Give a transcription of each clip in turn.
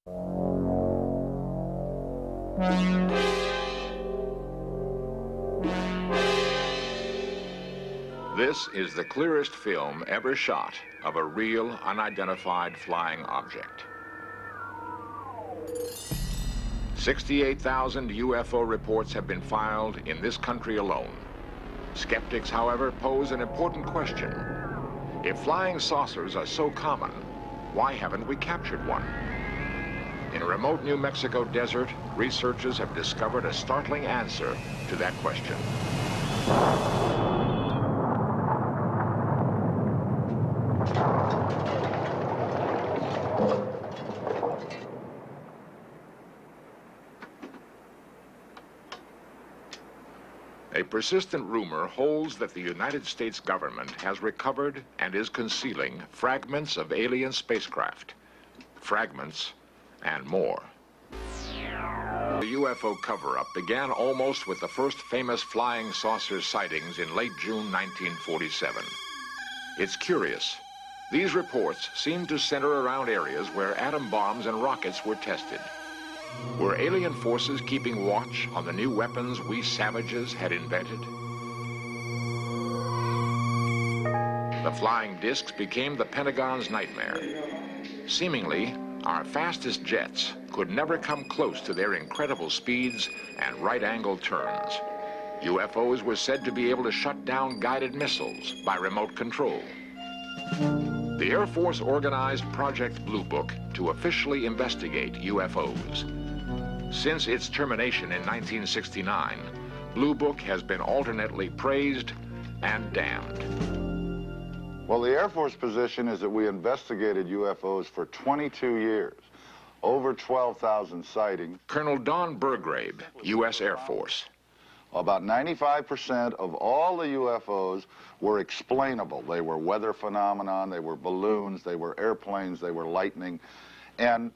This is the clearest film ever shot of a real, unidentified flying object. 68,000 UFO reports have been filed in this country alone. Skeptics, however, pose an important question. If flying saucers are so common, why haven't we captured one? In a remote New Mexico desert, researchers have discovered a startling answer to that question. A persistent rumor holds that the United States government has recovered and is concealing fragments of alien spacecraft. Fragments and more. The UFO cover-up began almost with the first famous flying saucer sightings in late June 1947. It's curious. These reports seem to center around areas where atom bombs and rockets were tested. Were alien forces keeping watch on the new weapons we savages had invented? The flying discs became the Pentagon's nightmare. Seemingly, our fastest jets could never come close to their incredible speeds and right-angle turns. UFOs were said to be able to shut down guided missiles by remote control. The Air Force organized Project Blue Book to officially investigate UFOs. Since its termination in 1969, Blue Book has been alternately praised and damned. Well, the Air Force position is that we investigated UFOs for 22 years, over 12,000 sightings. Colonel Don Burgrave, U.S. Air Force. About 95% of all the UFOs were explainable. They were weather phenomenon, they were balloons, they were airplanes, they were lightning. And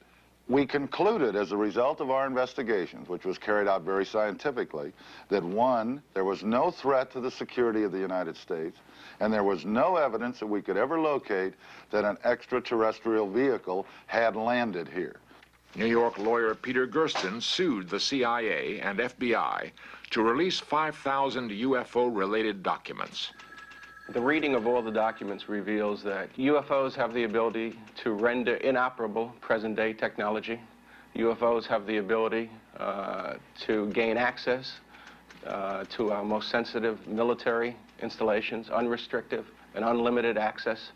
we concluded as a result of our investigations, which was carried out very scientifically, that one, there was no threat to the security of the United States, and there was no evidence that we could ever locate that an extraterrestrial vehicle had landed here. New York lawyer Peter Gersten sued the CIA and FBI to release 5,000 UFO-related documents. The reading of all the documents reveals that UFOs have the ability to render inoperable present-day technology. UFOs have the ability to gain access to our most sensitive military installations, unrestricted and unlimited access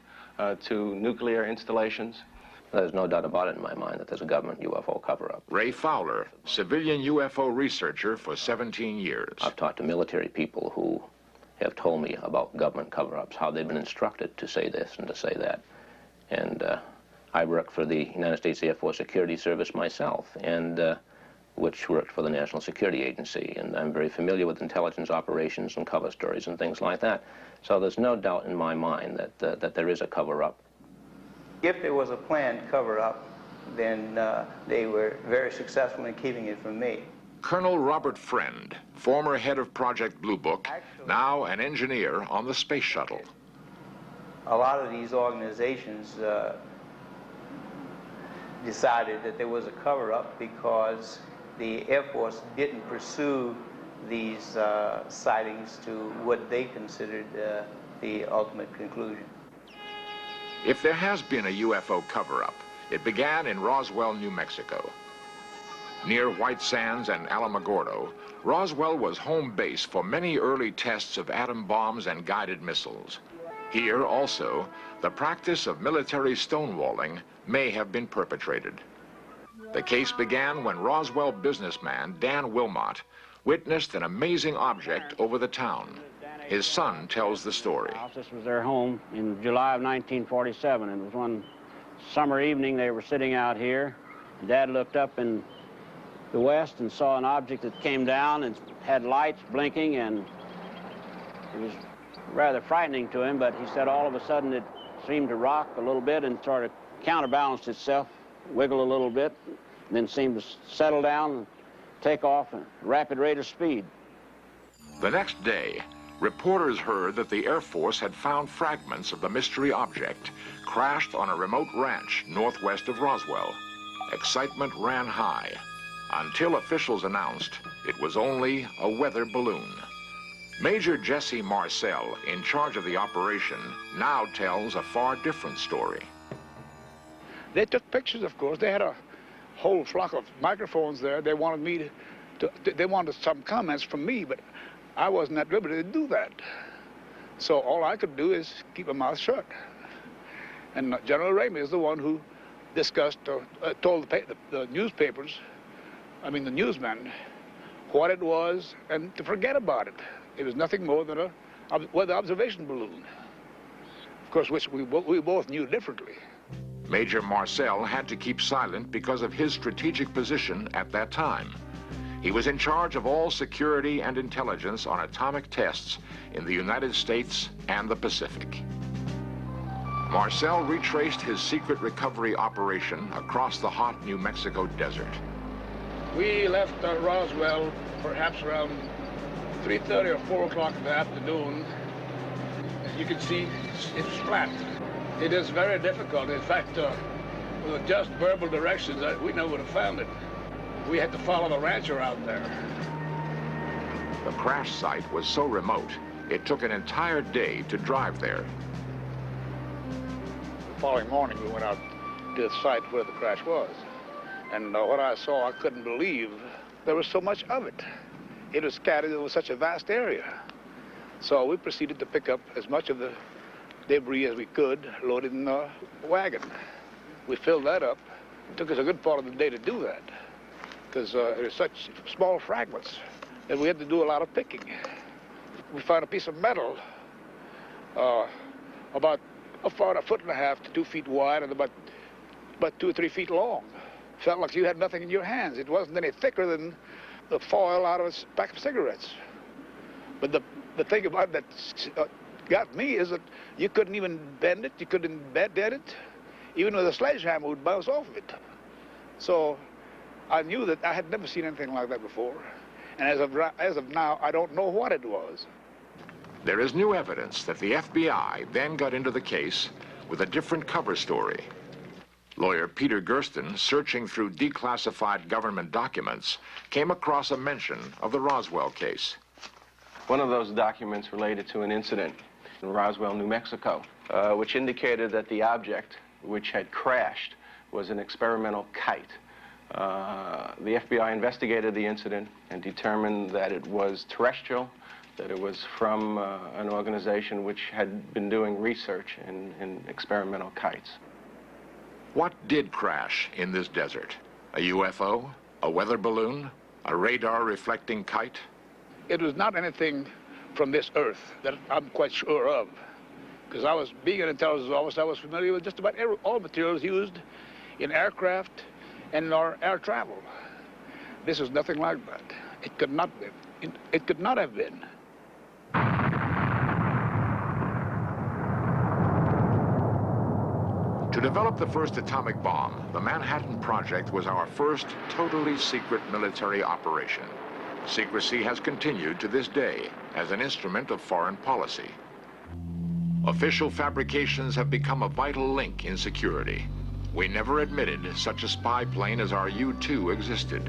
to nuclear installations. There's no doubt about it in my mind that there's a government UFO cover-up. Ray Fowler, civilian UFO researcher for 17 years. I've talked to military people who have told me about government cover-ups, how they've been instructed to say this and to say that. And I worked for the United States Air Force Security Service myself, and which worked for the National Security Agency, and I'm very familiar with intelligence operations and cover stories and things like that. So there's no doubt in my mind that there is a cover-up. If there was a planned cover-up, then they were very successful in keeping it from me. Colonel Robert Friend, former head of Project Blue Book, now an engineer on the space shuttle. A lot of these organizations decided that there was a cover-up because the Air Force didn't pursue these sightings to what they considered the ultimate conclusion. If there has been a UFO cover-up, it began in Roswell, New Mexico. Near White Sands and Alamogordo, Roswell was home base for many early tests of atom bombs and guided missiles. Here also, the practice of military stonewalling may have been perpetrated. The case began when Roswell businessman Dan Wilmot witnessed an amazing object over the town. His son tells the story. This was their home in July of 1947. It was one summer evening. They were sitting out here. Dad looked up in the west and saw an object that came down and had lights blinking, and it was rather frightening to him, but he said all of a sudden it seemed to rock a little bit and sort of counterbalanced itself, wiggle a little bit, and then seemed to settle down and take off at a rapid rate of speed. The next day, reporters heard that the Air Force had found fragments of the mystery object crashed on a remote ranch northwest of Roswell. excitement ran high until officials announced it was only a weather balloon. Major Jesse Marcel, in charge of the operation, now tells a far different story. They took pictures, of course. They had a whole flock of microphones there. They wanted me they wanted some comments from me, but I wasn't at liberty to do that. So all I could do is keep my mouth shut. And General Ramey is the one who discussed, told the newspapers, I mean the newsmen, what it was and to forget about it. It was nothing more than a weather observation balloon, of course, which we both knew differently. Major Marcel had to keep silent because of his strategic position at that time. He was in charge of all security and intelligence on atomic tests in the United States and the Pacific. Marcel retraced his secret recovery operation across the hot New Mexico desert. We left Roswell perhaps around 3:30 or 4 o'clock in the afternoon. As you can see, it's flat. It is very difficult. In fact, with just verbal directions, we never would have found it. We had to follow the rancher out there. The crash site was so remote, it took an entire day to drive there. The following morning, we went out to the site where the crash was. And what I saw, I couldn't believe there was so much of it. It was scattered over such a vast area. So we proceeded to pick up as much of the debris as we could, load it in a wagon. We filled that up. It took us a good part of the day to do that, because there's such small fragments that we had to do a lot of picking. We found a piece of metal about a 1.5 to 2 feet wide and about 2 or 3 feet long. Felt like you had nothing in your hands. It wasn't any thicker than the foil out of a pack of cigarettes. But the thing about it that got me is that you couldn't even bend it, you couldn't dead it. Even with a sledgehammer would bounce off of it. So I knew that I had never seen anything like that before. And as of now, I don't know what it was. There is new evidence that the FBI then got into the case with a different cover story. Lawyer Peter Gersten, searching through declassified government documents, came across a mention of the Roswell case. One of those documents related to an incident in Roswell, New Mexico, which indicated that the object which had crashed was an experimental kite. The FBI investigated the incident and determined that it was terrestrial, that it was from an organization which had been doing research in experimental kites. What did crash in this desert? A UFO? A weather balloon? A radar-reflecting kite? It was not anything from this earth that I'm quite sure of, because being an intelligence officer, I was familiar with just about all materials used in aircraft and in our air travel. This is nothing like that. It could not be. It could not have been. To develop the first atomic bomb, the Manhattan Project was our first totally secret military operation. Secrecy has continued to this day as an instrument of foreign policy. Official fabrications have become a vital link in security. We never admitted such a spy plane as our U-2 existed,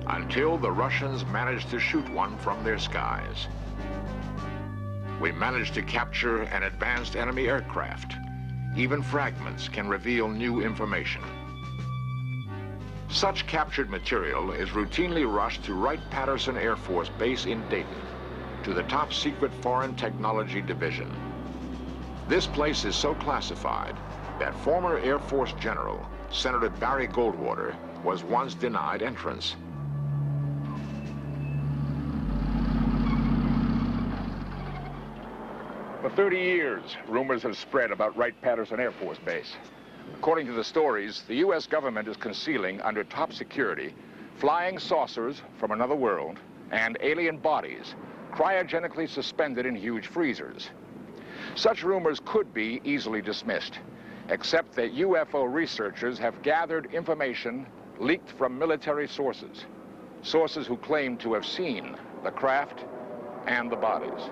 until the Russians managed to shoot one from their skies. We managed to capture an advanced enemy aircraft. Even fragments can reveal new information. Such captured material is routinely rushed to Wright-Patterson Air Force Base in Dayton, to the top secret Foreign Technology Division. This place is so classified that former Air Force General Senator Barry Goldwater was once denied entrance. For 30 years, rumors have spread about Wright-Patterson Air Force Base. According to the stories, the U.S. government is concealing under top security flying saucers from another world and alien bodies cryogenically suspended in huge freezers. Such rumors could be easily dismissed, except that UFO researchers have gathered information leaked from military sources, sources who claim to have seen the craft and the bodies.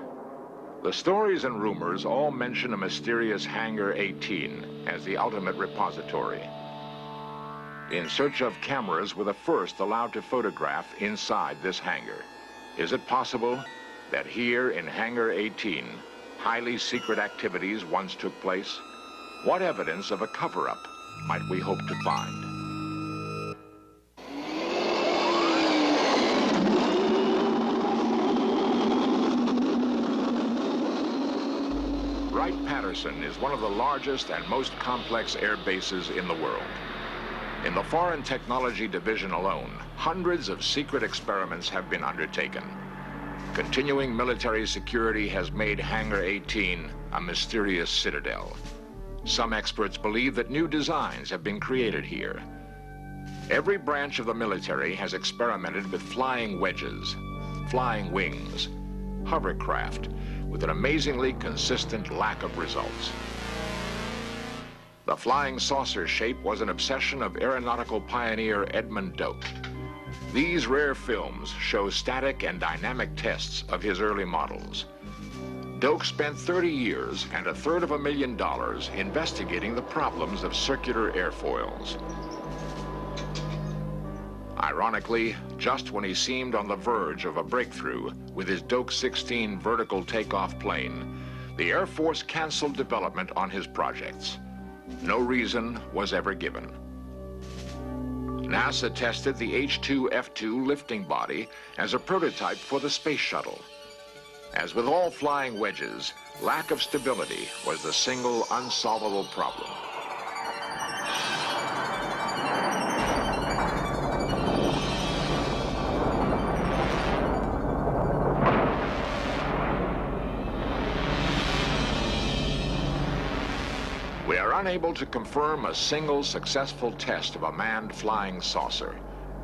The stories and rumors all mention a mysterious Hangar 18 as the ultimate repository. In Search of cameras were the first allowed to photograph inside this hangar. Is it possible that here in Hangar 18, highly secret activities once took place? What evidence of a cover-up might we hope to find? Wright-Patterson is one of the largest and most complex air bases in the world. In the Foreign Technology Division alone, hundreds of secret experiments have been undertaken. Continuing military security has made Hangar 18 a mysterious citadel. Some experts believe that new designs have been created here. Every branch of the military has experimented with flying wedges, flying wings, hovercraft, with an amazingly consistent lack of results. The flying saucer shape was an obsession of aeronautical pioneer Edmund Doak. These rare films show static and dynamic tests of his early models. Doak spent 30 years and $250,000 investigating the problems of circular airfoils. Ironically, just when he seemed on the verge of a breakthrough with his Doak 16 vertical takeoff plane, the Air Force canceled development on his projects. No reason was ever given. NASA tested the H-2F2 lifting body as a prototype for the space shuttle. As with all flying wedges, lack of stability was the single unsolvable problem. We are unable to confirm a single successful test of a manned flying saucer.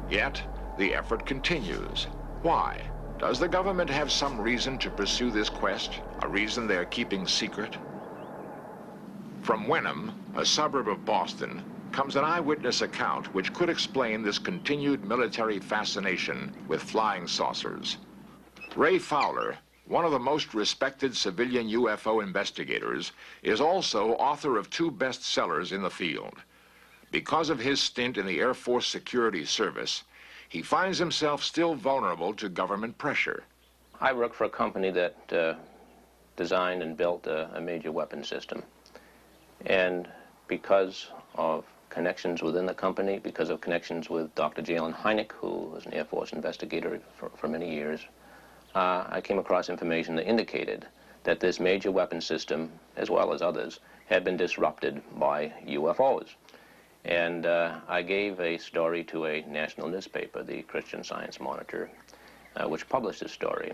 Yet, the effort continues. Why? Does the government have some reason to pursue this quest? A reason they're keeping secret? From Wenham, a suburb of Boston, comes an eyewitness account which could explain this continued military fascination with flying saucers. Ray Fowler, one of the most respected civilian UFO investigators, is also author of 2 bestsellers in the field. Because of his stint in the Air Force Security Service, he finds himself still vulnerable to government pressure. I work for a company that designed and built a major weapon system. And because of connections within the company, because of connections with Dr. Jalen Hynek, who was an Air Force investigator for many years, I came across information that indicated that this major weapon system, as well as others, had been disrupted by UFOs. And I gave a story to a national newspaper, the Christian Science Monitor, which published this story.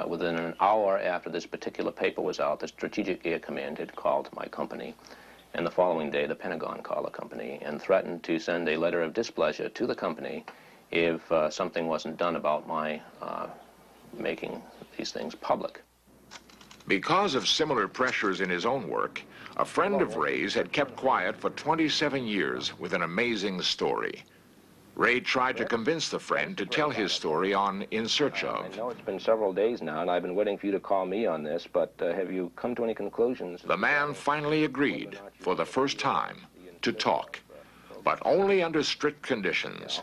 Within an hour after this particular paper was out, the Strategic Air Command had called my company. And the following day, the Pentagon called the company and threatened to send a letter of displeasure to the company if something wasn't done about my making these things public. Because of similar pressures in his own work, a friend of Ray's had kept quiet for 27 years with an amazing story. Ray tried to convince the friend to tell his story on In Search Of. I know it's been several days now, and I've been waiting for you to call me on this, but have you come to any conclusions? The man finally agreed, for the first time, to talk, but only under strict conditions.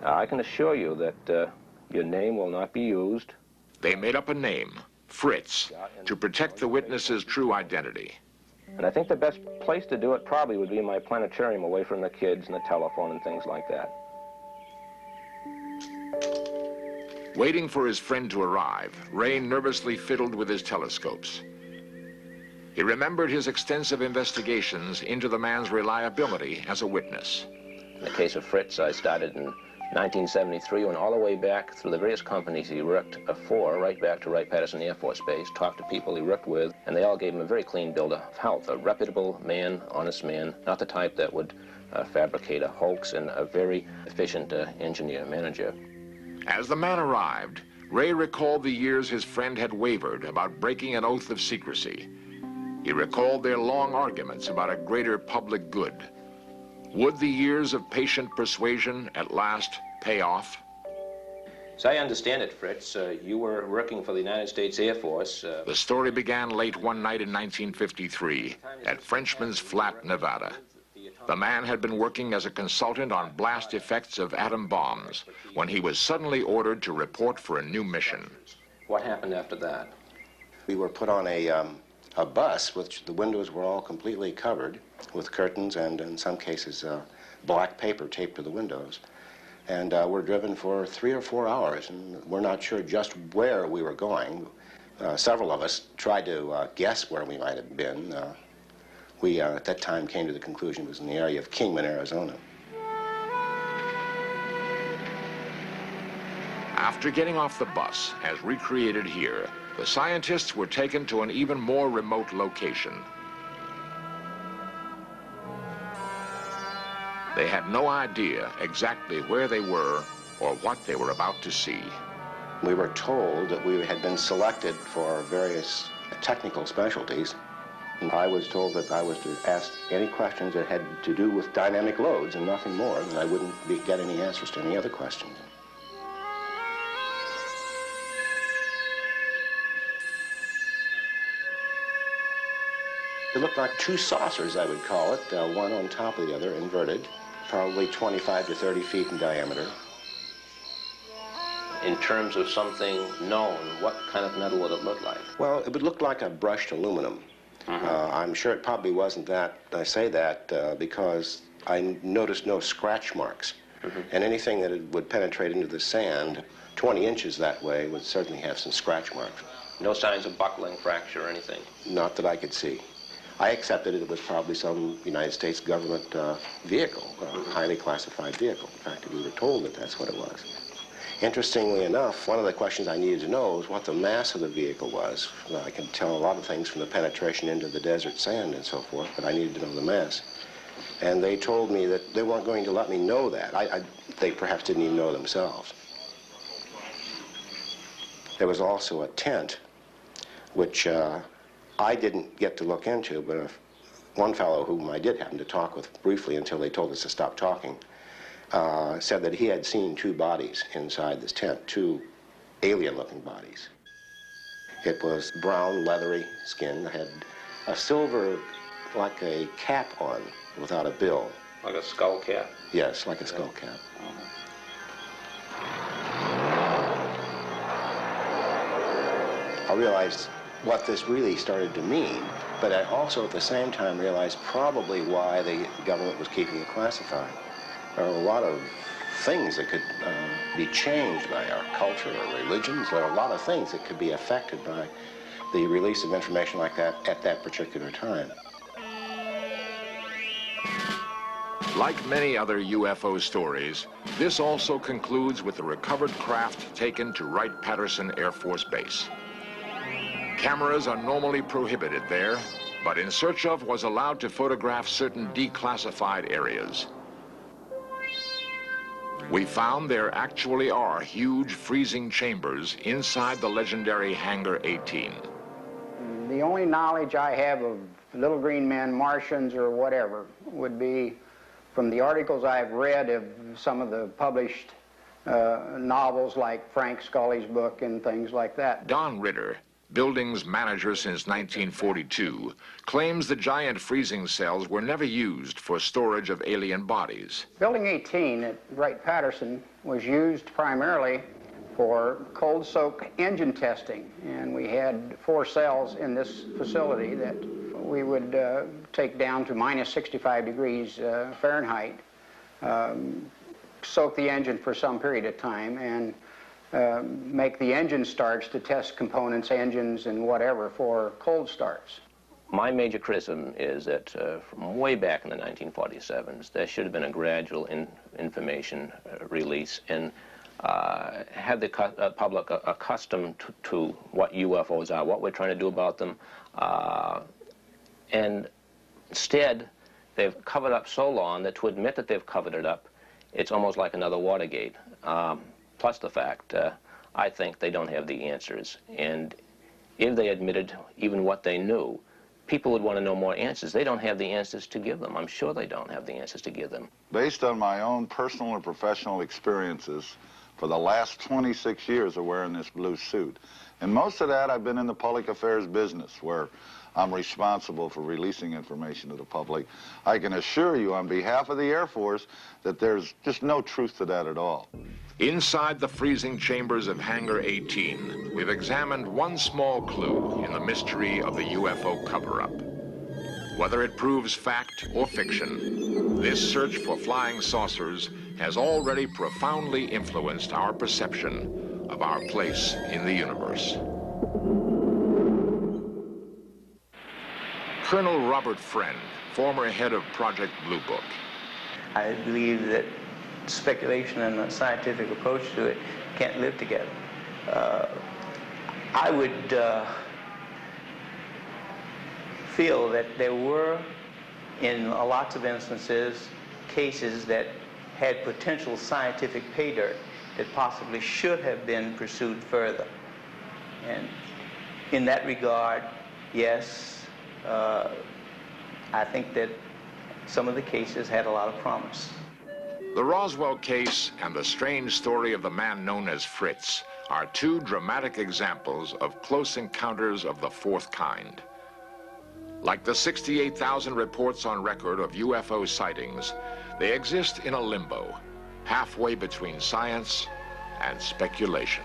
I can assure you that your name will not be used. They made up a name, Fritz, to protect the witness's true identity. And I think the best place to do it probably would be in my planetarium away from the kids and the telephone and things like that. Waiting for his friend to arrive, Ray nervously fiddled with his telescopes. He remembered his extensive investigations into the man's reliability as a witness. In the case of Fritz, I started in 1973, went all the way back through the various companies he worked for, right back to Wright-Patterson Air Force Base, talked to people he worked with, and they all gave him a very clean bill of health, a reputable man, honest man, not the type that would fabricate a hoax, and a very efficient engineer manager. As the man arrived, Ray recalled the years his friend had wavered about breaking an oath of secrecy. He recalled their long arguments about a greater public good. Would the years of patient persuasion at last pay off? As I understand it, Fritz, you were working for the United States Air Force. The story began late one night in 1953 at Frenchman's Flat, Nevada. The man had been working as a consultant on blast effects of atom bombs when he was suddenly ordered to report for a new mission. What happened after that? We were put on a bus, which the windows were all completely covered with curtains and, in some cases, black paper taped to the windows. And we're driven for 3 or 4 hours, and we're not sure just where we were going. Several of us tried to guess where we might have been. We, at that time, came to the conclusion it was in the area of Kingman, Arizona. After getting off the bus, as recreated here, the scientists were taken to an even more remote location. They had no idea exactly where they were or what they were about to see. We were told that we had been selected for various technical specialties. And I was told that I was to ask any questions that had to do with dynamic loads and nothing more, and I wouldn't get any answers to any other questions. It looked like 2 saucers, I would call it, one on top of the other, inverted, probably 25 to 30 feet in diameter. In terms of something known, what kind of metal would it look like? Well, it would look like a brushed aluminum. I'm sure it probably wasn't that. I say that because I noticed no scratch marks. And anything that would penetrate into the sand 20 inches that way would certainly have some scratch marks. No signs of buckling, fracture, or anything? Not that I could see. I accepted it was probably some United States government vehicle, a highly classified vehicle. In fact, we were told that that's what it was. Interestingly enough, one of the questions I needed to know was what the mass of the vehicle was. Well, I can tell a lot of things from the penetration into the desert sand and so forth, but I needed to know the mass. And they told me that they weren't going to let me know that. They perhaps didn't even know themselves. There was also a tent, which I didn't get to look into, but one fellow whom I did happen to talk with briefly until they told us to stop talking, said that he had seen 2 bodies inside this tent, 2 alien-looking bodies. It was brown, leathery skin, had a silver, like a cap on, without a bill. Like a skull cap? Yes, like a skull cap. I realized what this really started to mean, but I also at the same time realized probably why the government was keeping it classified. There are a lot of things that could be changed by our culture or religions. There are a lot of things that could be affected by the release of information like that at that particular time. Like many other UFO stories, this also concludes with the recovered craft taken to Wright-Patterson Air Force Base. Cameras are normally prohibited there, but In Search of was allowed to photograph certain declassified areas. We found there actually are huge freezing chambers inside the legendary Hangar 18. The only knowledge I have of little green men, Martians, or whatever would be from the articles I've read of some of the published novels like Frank Scully's book and things like that. Don Ritter, buildings manager since 1942, claims the giant freezing cells were never used for storage of alien bodies. Building 18 at Wright-Patterson was used primarily for cold soak engine testing, and we had 4 cells in this facility that we would take down to minus 65 degrees Fahrenheit, soak the engine for some period of time, and make the engine starts to test components, engines, and whatever for cold starts. My major criticism is that from way back in the 1947s, there should have been a gradual information release and have the public accustomed to what UFOs are, what we're trying to do about them. And instead, they've covered up so long that to admit that they've covered it up, it's almost like another Watergate. Plus the fact, I think they don't have the answers. And if they admitted even what they knew, people would want to know more answers. They don't have the answers to give them. I'm sure they don't have the answers to give them. Based on my own personal and professional experiences, for the last 26 years of wearing this blue suit, and most of that I've been in the public affairs business, where I'm responsible for releasing information to the public. I can assure you on behalf of the Air Force that there's just no truth to that at all. Inside the freezing chambers of Hangar 18, we've examined one small clue in the mystery of the UFO cover-up. Whether it proves fact or fiction, this search for flying saucers has already profoundly influenced our perception of our place in the universe. Colonel Robert Friend, former head of Project Blue Book. I believe that speculation and a scientific approach to it can't live together. I would feel that there were, in lots of instances, cases that had potential scientific pay dirt that possibly should have been pursued further. And in that regard, yes, I think that some of the cases had a lot of promise. The Roswell case and the strange story of the man known as Fritz are two dramatic examples of close encounters of the fourth kind. Like the 68,000 reports on record of UFO sightings, they exist in a limbo, halfway between science and speculation.